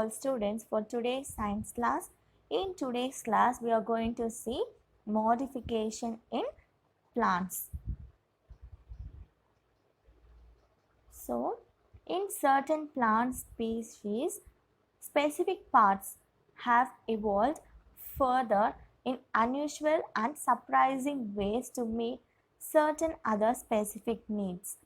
all students for today's science class. In today's class, we are going to see modification in plants. So, in certain plant species, specific parts have evolved further in unusual and surprising ways to meet certain other specific needs.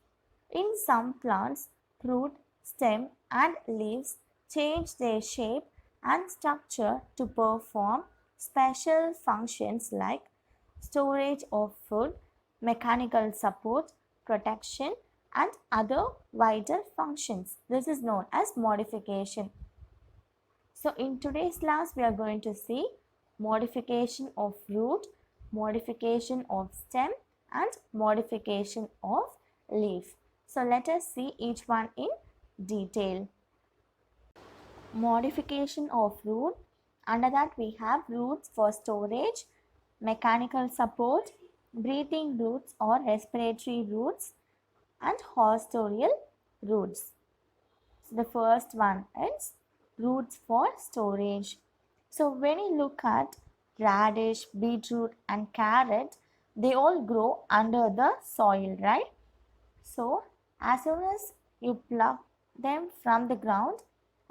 In some plants, root, stem, and leaves change their shape and structure to perform special functions like storage of food, mechanical support, protection, and other vital functions. This is known as modification. So, in today's class, we are going to see modification of root, modification of stem, and modification of leaf. So, let us see each one in detail. Modification of root. Under that, we have roots for storage, mechanical support, breathing roots or respiratory roots, and hostorial roots. So, the first one is roots for storage. So, when you look at radish, beetroot, and carrot, they all grow under the soil, right? So, as soon as you pluck them from the ground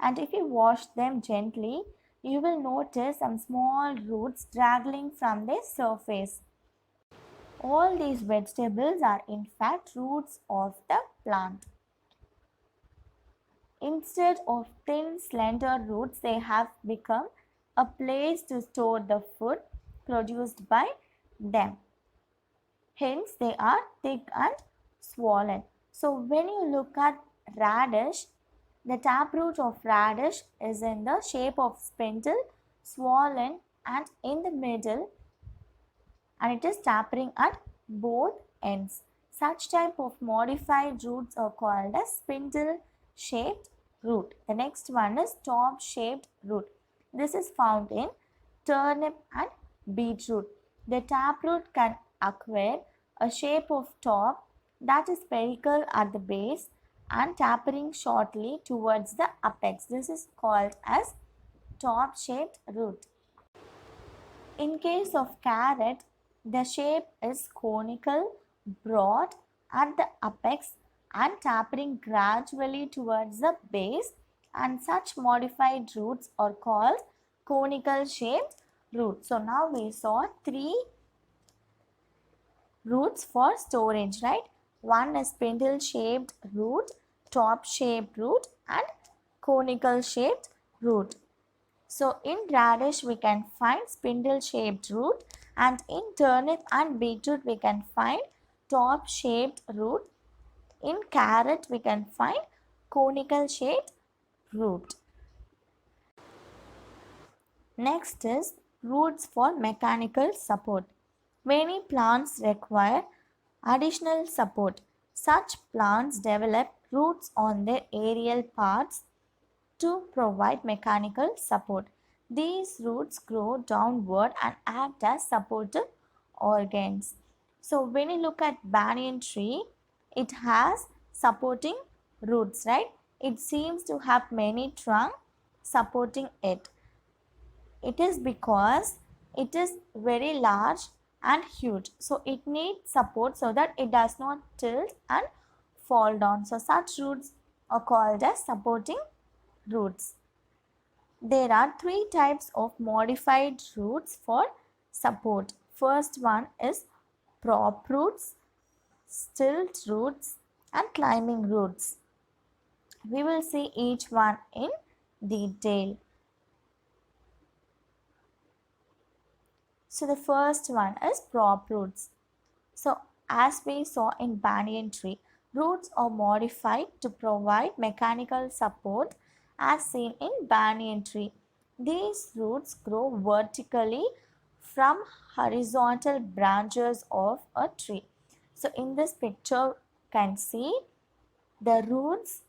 and if you wash them gently, you will notice some small roots dragging from their surface. All these vegetables are in fact roots of the plant. Instead of thin, slender roots, they have become a place to store the food produced by them. Hence, they are thick and swollen. So, when you look at radish, the taproot of radish is in the shape of spindle, swollen and in the middle, and it is tapering at both ends. Such type of modified roots are called as spindle shaped root. The next one is top shaped root. This is found in turnip and beetroot. The taproot can acquire a shape of top that is spherical at the base and tapering shortly towards the apex. This is called as top shaped root. In case of carrot, the shape is conical, broad at the apex and tapering gradually towards the base, and such modified roots are called conical shaped roots. So now we saw three roots for storage, right? One is spindle shaped root, top shaped root and conical shaped root. So in radish we can find spindle shaped root, and in turnip and beetroot we can find top shaped root. In carrot we can find conical shaped root. Next is roots for mechanical support. Many plants require additional support. Such plants develop roots on their aerial parts to provide mechanical support. These roots grow downward and act as supportive organs. So when you look at banyan tree, it has supporting roots, right? It seems to have many trunks supporting it. It is because it is very large and huge. So it needs support so that it does not tilt and fall down. So such roots are called as supporting roots. There are three types of modified roots for support. First one is prop roots, stilt roots and climbing roots. We will see each one in detail. So the first one is prop roots. So as we saw in banyan tree, roots are modified to provide mechanical support as seen in banyan tree. These roots grow vertically from horizontal branches of a tree. So in this picture you can see the roots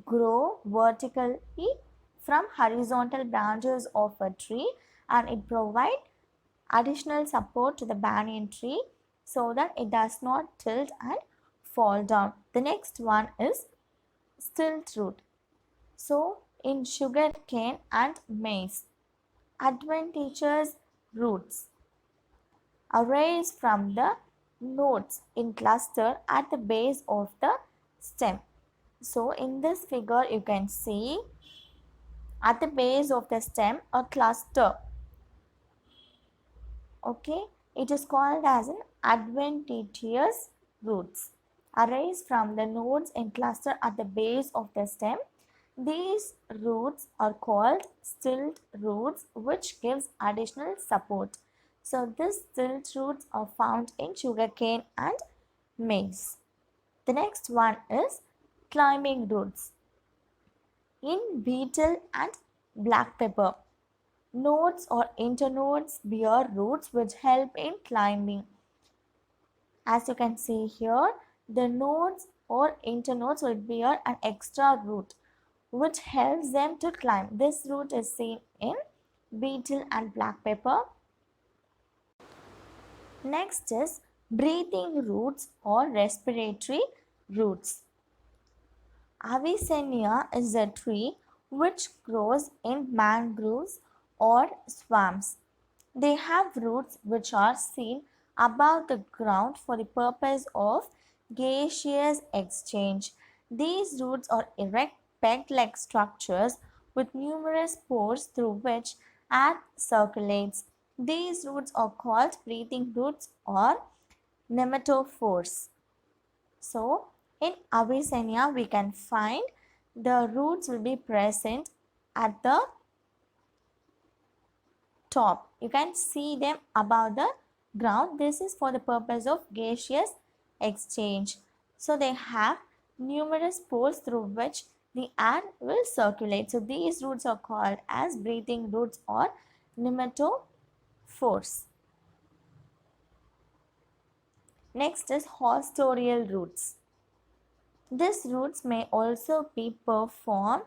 grow vertically from horizontal branches of a tree, and it provides additional support to the banyan tree so that it does not tilt and fall down. The next one is stilt root. So in sugarcane and maize. Adventitious roots arise from the nodes in cluster at the base of the stem. So in this figure you can see at the base of the stem a cluster. Okay, it is called as an adventitious roots arise from the nodes in cluster at the base of the stem. These roots are called stilt roots, which gives additional support. So these stilt roots are found in sugarcane and maize. The next one is climbing roots in betel and black pepper. Nodes or internodes bear roots which help in climbing. As you can see here, the nodes or internodes will bear an extra root which helps them to climb. This root is seen in betel and black pepper. Next is breathing roots or respiratory roots. Avicennia is a tree which grows in mangroves or swamps. They have roots which are seen above the ground for the purpose of gaseous exchange. These roots are erect, peg-like structures with numerous pores through which air circulates. These roots are called breathing roots or pneumatophores. So, in Avicennia, we can find the roots will be present at the top. You can see them above the ground. This is for the purpose of gaseous exchange. So, they have numerous pores through which the air will circulate. So, these roots are called as breathing roots or pneumatophores. Next is hostorial roots. These roots may also be perform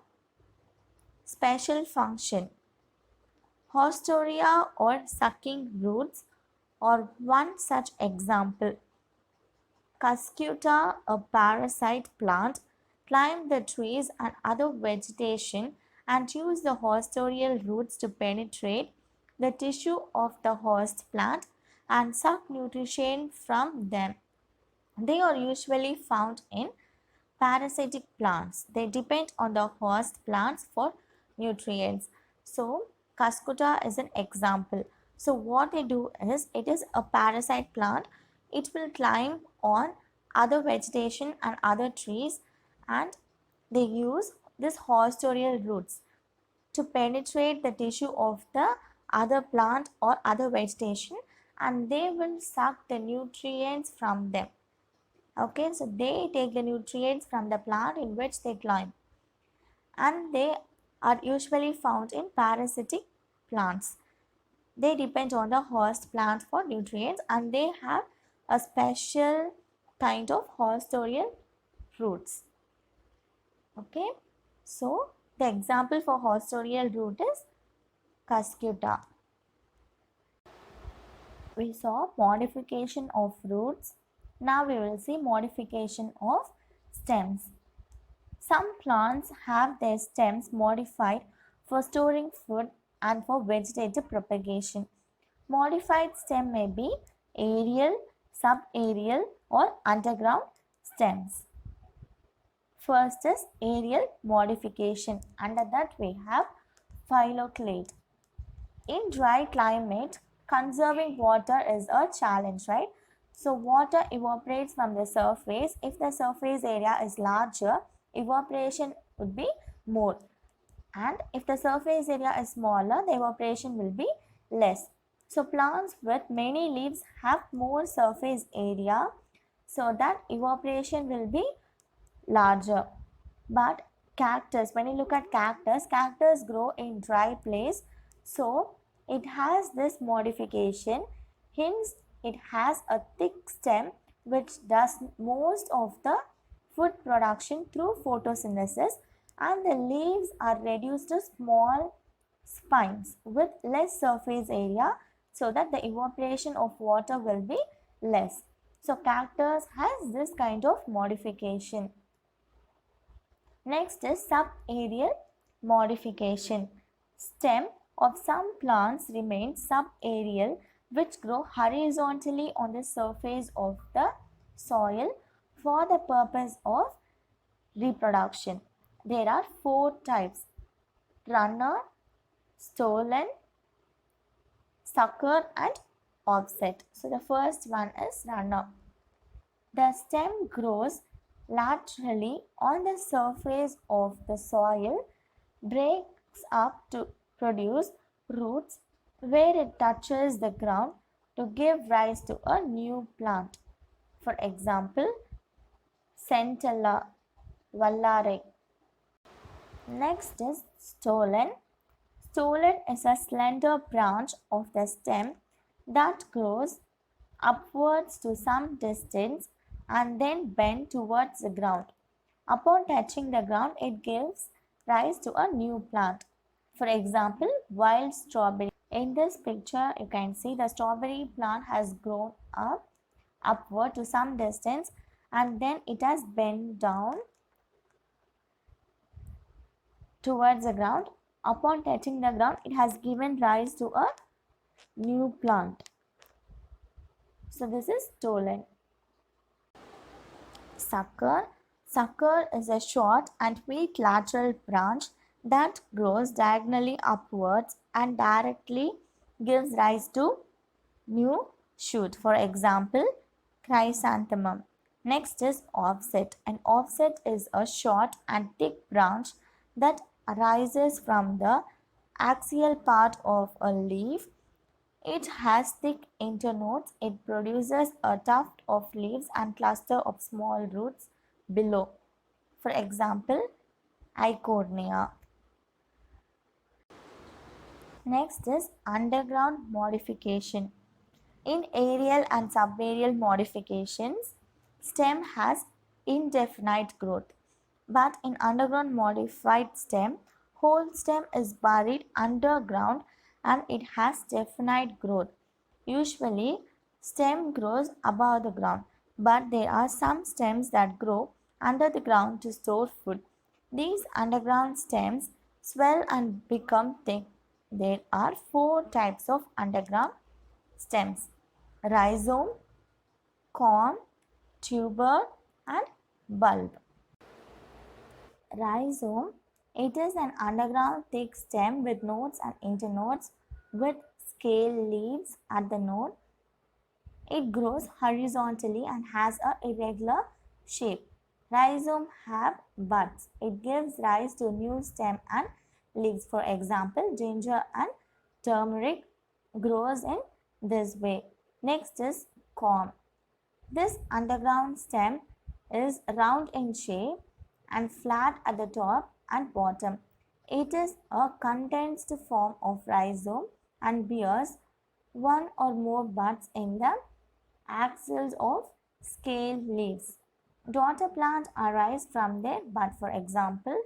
special function. Hostoria or sucking roots are one such example. Cuscuta, a parasite plant, climb the trees and other vegetation and use the hostorial roots to penetrate the tissue of the host plant and suck nutrition from them. They are usually found in parasitic plants. They depend on the host plants for nutrients. So, Cuscuta is an example. So, what they do is, it is a parasite plant. It will climb on other vegetation and other trees, and they use this hostorial roots to penetrate the tissue of the other plant or other vegetation, and they will suck the nutrients from them. Okay, so they take the nutrients from the plant in which they climb, and they are usually found in parasitic plants. They depend on the host plant for nutrients, and they have a special kind of hostorial roots. Okay, so the example for hostorial root is Cuscuta. We saw modification of roots. Now we will see modification of stems. Some plants have their stems modified for storing food and for vegetative propagation. Modified stem may be aerial, subaerial or underground stems. First is aerial modification. Under that we have phylloclade. In dry climate, conserving water is a challenge, right? So water evaporates from the surface. If the surface area is larger, evaporation would be more. And if the surface area is smaller, the evaporation will be less. So plants with many leaves have more surface area, so that evaporation will be larger. But cactus, when you look at cactus grow in dry place, so it has this modification. Hence it has a thick stem which does most of the food production through photosynthesis, and the leaves are reduced to small spines with less surface area, so that the evaporation of water will be less. So cactus has this kind of modification. Next is subaerial modification. Stem of some plants remain subaerial, which grow horizontally on the surface of the soil for the purpose of reproduction. There are four types: runner, stolon, sucker, and offset. So the first one is runner. The stem grows laterally on the surface of the soil, breaks up to produce roots where it touches the ground to give rise to a new plant. For example, Centella vallare. Next is stolon. Stolon is a slender branch of the stem that grows upwards to some distance and then bend towards the ground. Upon touching the ground, it gives rise to a new plant. For example, wild strawberry. In this picture, you can see the strawberry plant has grown upward to some distance and then it has bent down towards the ground. Upon touching the ground, it has given rise to a new plant. So this is stolon. Sucker. Sucker is a short and weak lateral branch that grows diagonally upwards and directly gives rise to new shoot. For example, chrysanthemum. Next is offset. An offset is a short and thick branch that arises from the axial part of a leaf. It has thick internodes. It produces a tuft of leaves and cluster of small roots below. For example, Eichhornia. Next is underground modification. In aerial and subaerial modifications, stem has indefinite growth. But in underground modified stem, whole stem is buried underground and it has definite growth. Usually, stem grows above the ground, but there are some stems that grow under the ground to store food. These underground stems swell and become thick. There are four types of underground stems: rhizome, corm, tuber, and bulb. Rhizome, it is an underground thick stem with nodes and internodes with scale leaves at the node. It grows horizontally and has a irregular shape. Rhizome have buds. It gives rise to new stem and leaves. For example, ginger and turmeric grows in this way. Next is corm. This underground stem is round in shape and flat at the top and bottom. It is a condensed form of rhizome and bears one or more buds in the axils of scale leaves. Daughter plant arise from their bud. For example,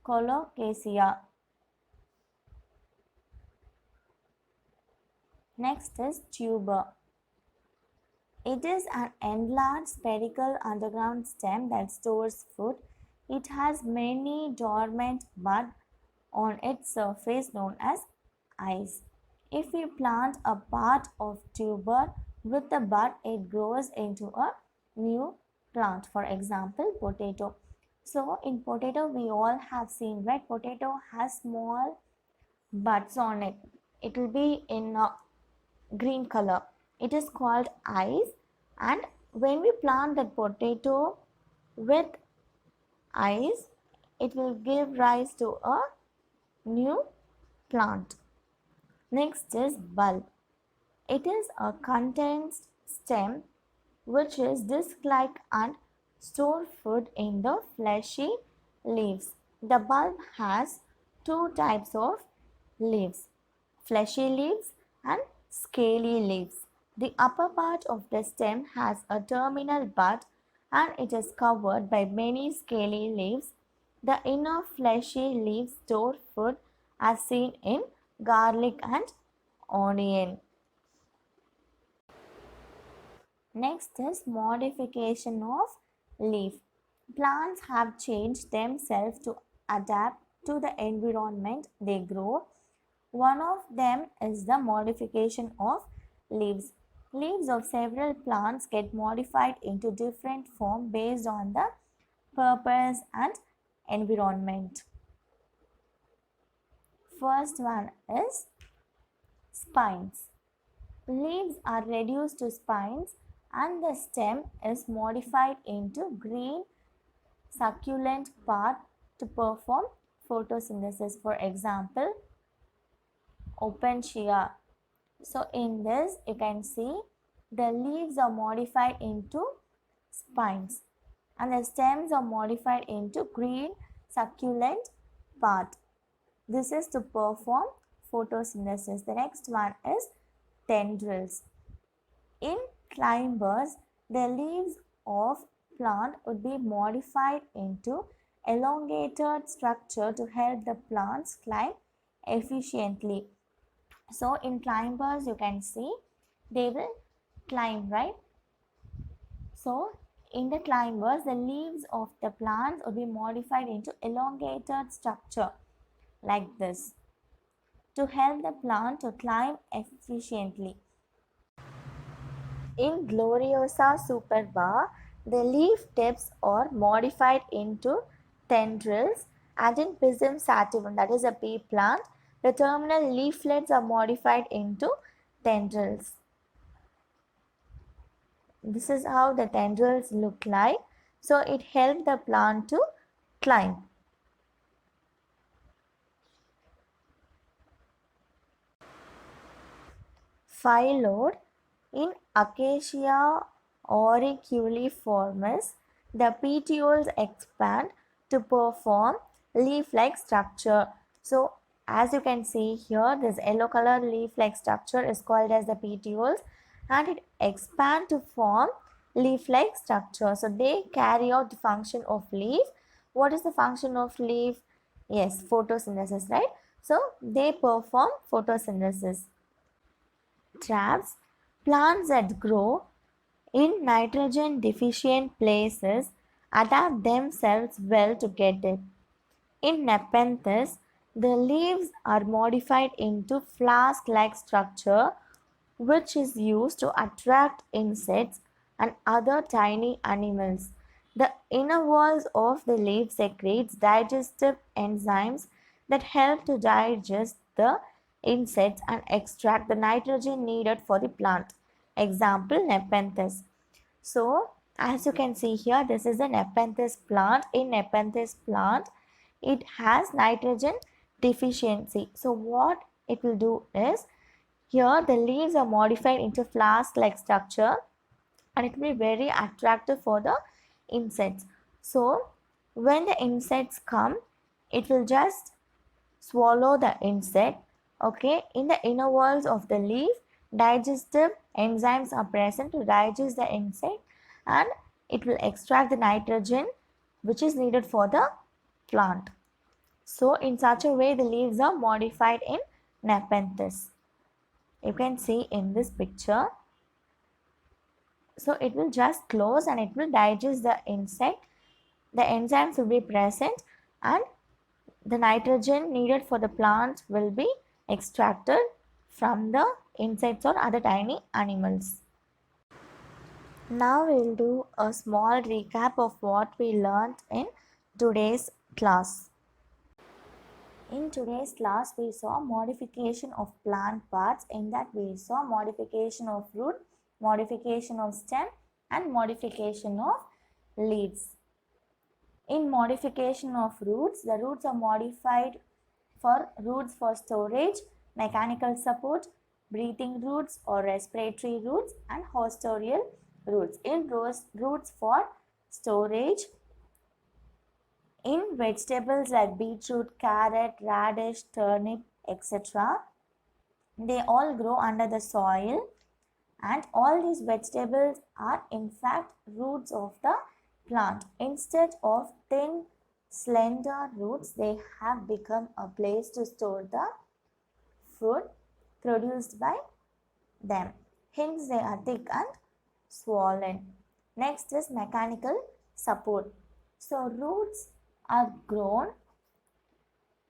Colocasia. Next is tuber. It is an enlarged spherical underground stem that stores food. It has many dormant buds on its surface known as eyes. If we plant a part of tuber with the bud, it grows into a new plant. For example, potato. So in potato, we all have seen, right? Potato has small buds on it. It will be in a green color. It is called eyes, and when we plant that potato with eyes, it will give rise to a new plant. Next is bulb. It is a condensed stem which is disc-like and store food in the fleshy leaves. The bulb has two types of leaves: fleshy leaves and scaly leaves. The upper part of the stem has a terminal bud and it is covered by many scaly leaves. The inner fleshy leaves store food as seen in garlic and onion. Next is modification of leaf. Plants have changed themselves to adapt to the environment they grow. One of them is the modification of leaves. Leaves of several plants get modified into different form based on the purpose and environment. First one is spines. Leaves are reduced to spines and the stem is modified into green succulent part to perform photosynthesis. For example, Opuntia. So in this you can see the leaves are modified into spines and the stems are modified into green succulent part. This is to perform photosynthesis. The next one is tendrils. In climbers, the leaves of plant would be modified into elongated structure to help the plants climb efficiently. So in climbers you can see they will climb, right? So in the climbers the leaves of the plants will be modified into elongated structure like this to help the plant to climb efficiently. In Gloriosa superba, the leaf tips are modified into tendrils, and in Pisum sativum, that is a pea plant, the terminal leaflets are modified into tendrils. This is how the tendrils look like. So it helps the plant to climb. Phyllodes. In Acacia auriculiformis, the petioles expand to perform leaf-like structure. So as you can see here, this yellow color leaf-like structure is called as the petioles and it expands to form leaf-like structure. So they carry out the function of leaf. What is the function of leaf? Yes, photosynthesis, right? So they perform photosynthesis. Traps. Plants that grow in nitrogen deficient places adapt themselves well to get it. In Nepenthes, the leaves are modified into flask-like structure which is used to attract insects and other tiny animals. The inner walls of the leaf secretes digestive enzymes that help to digest the insects and extract the nitrogen needed for the plant. Example, Nepenthes. So, as you can see here, this is a Nepenthes plant. In Nepenthes plant, it has nitrogen deficiency. So, what it will do is, here the leaves are modified into flask-like structure and it will be very attractive for the insects. So, when the insects come, it will just swallow the insect. Okay, in the inner walls of the leaf, digestive enzymes are present to digest the insect and it will extract the nitrogen which is needed for the plant. So, in such a way, the leaves are modified in Nepenthes. You can see in this picture. So, it will just close and it will digest the insect. The enzymes will be present and the nitrogen needed for the plant will be extracted from the insects or other tiny animals. Now we will do a small recap of what we learned in today's class. In today's class, we saw modification of plant parts. In that, we saw modification of root, modification of stem, and modification of leaves. In modification of roots, the roots are modified for roots for storage, mechanical support, breathing roots or respiratory roots, and hostorial roots. In roots for storage, in vegetables like beetroot, carrot, radish, turnip, etc., they all grow under the soil and all these vegetables are in fact roots of the plant. Instead of thin, slender roots, they have become a place to store the food produced by them. Hence, they are thick and swollen. Next is mechanical support. So, roots are grown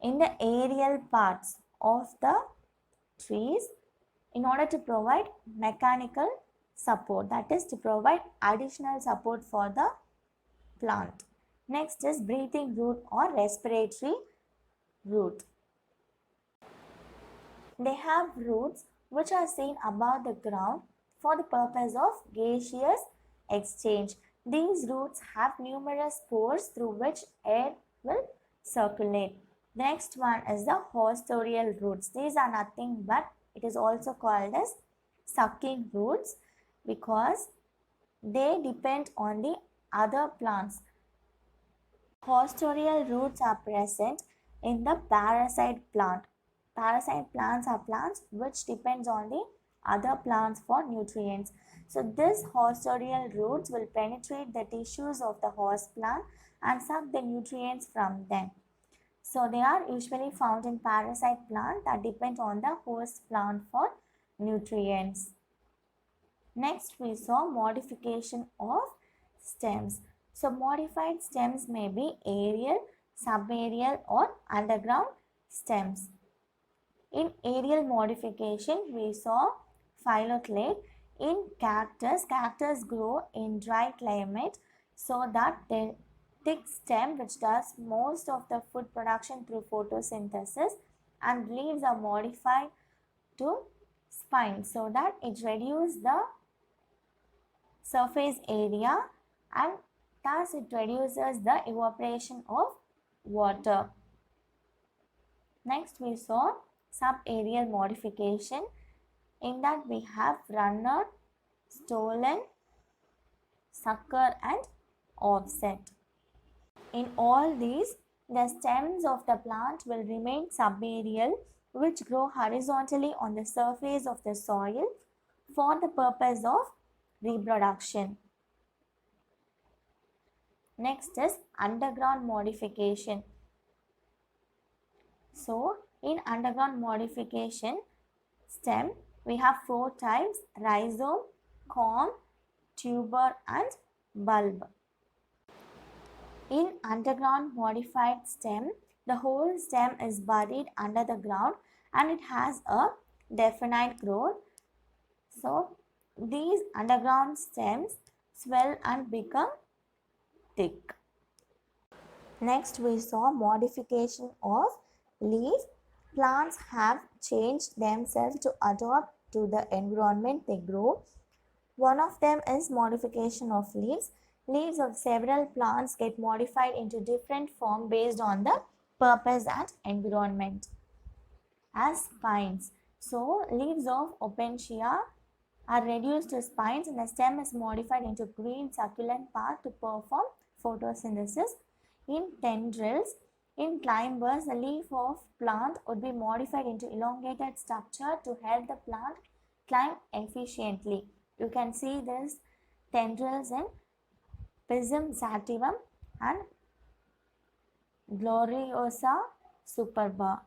in the aerial parts of the trees in order to provide mechanical support, that is to provide additional support for the plant. Next is breathing root or respiratory root. They have roots which are seen above the ground for the purpose of gaseous exchange. These roots have numerous pores through which air will circulate. The next one is the hostorial roots. These are nothing but it is also called as sucking roots because they depend on the other plants. Hostorial roots are present in the parasite plant. Parasite plants are plants which depends on the other plants for nutrients. So this hostorial roots will penetrate the tissues of the host plant and suck the nutrients from them. So they are usually found in parasite plant that depend on the host plant for nutrients. Next we saw modification of stems. So modified stems may be aerial, subaerial or underground stems. In aerial modification, we saw phylloclade. In cactus, cactus grow in dry climate so that the thick stem which does most of the food production through photosynthesis and leaves are modified to spines so that it reduces the surface area and thus it reduces the evaporation of water. Next we saw subaerial modification. In that we have runner, stolon, sucker and offset. In all these, the stems of the plant will remain subaerial, which grow horizontally on the surface of the soil for the purpose of reproduction. Next is underground modification. So, in underground modification stem, we have 4 types: rhizome, corm, tuber and bulb. In underground modified stem, the whole stem is buried under the ground and it has a definite growth. So, these underground stems swell and become thick. Next, we saw modification of leaf. Plants have changed themselves to adapt to the environment they grow. One of them is modification of leaves. Leaves of several plants get modified into different form based on the purpose and environment. As spines. So, leaves of Opuntia are reduced to spines and the stem is modified into green succulent part to perform photosynthesis. In tendrils, in climbers, the leaf of plant would be modified into elongated structure to help the plant climb efficiently. You can see this tendrils in Pisum sativum and Gloriosa superba.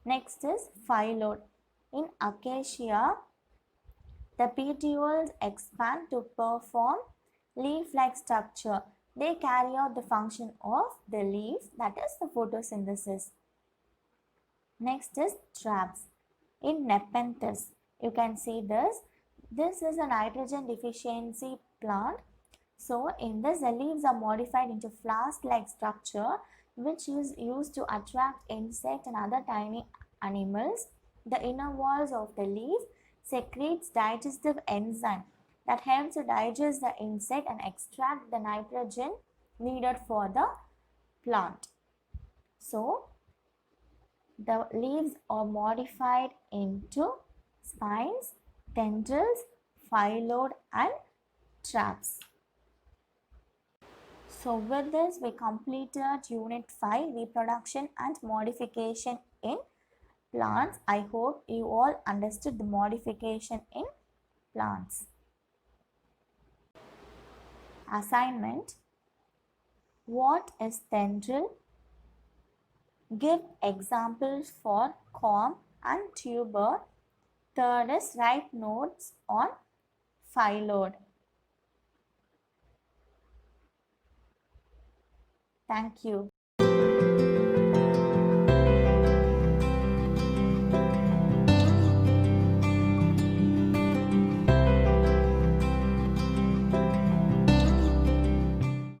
Next is phyllodes. In Acacia, the petioles expand to perform leaf-like structure. They carry out the function of the leaf, that is the photosynthesis. Next is traps. In Nepenthes, you can see this. This is a nitrogen deficiency plant. So, in this, the leaves are modified into flask-like structure which is used to attract insects and other tiny animals. The inner walls of the leaf secretes digestive enzyme that helps to digest the insect and extract the nitrogen needed for the plant. So, the leaves are modified into spines, tendrils, phyllodes and traps. So, with this we completed Unit 5, Reproduction and Modification in Plants. I hope you all understood the modification in plants. Assignment: what is tendril? Give examples for corm and tuber. Third is write notes on phyllodes. Thank you.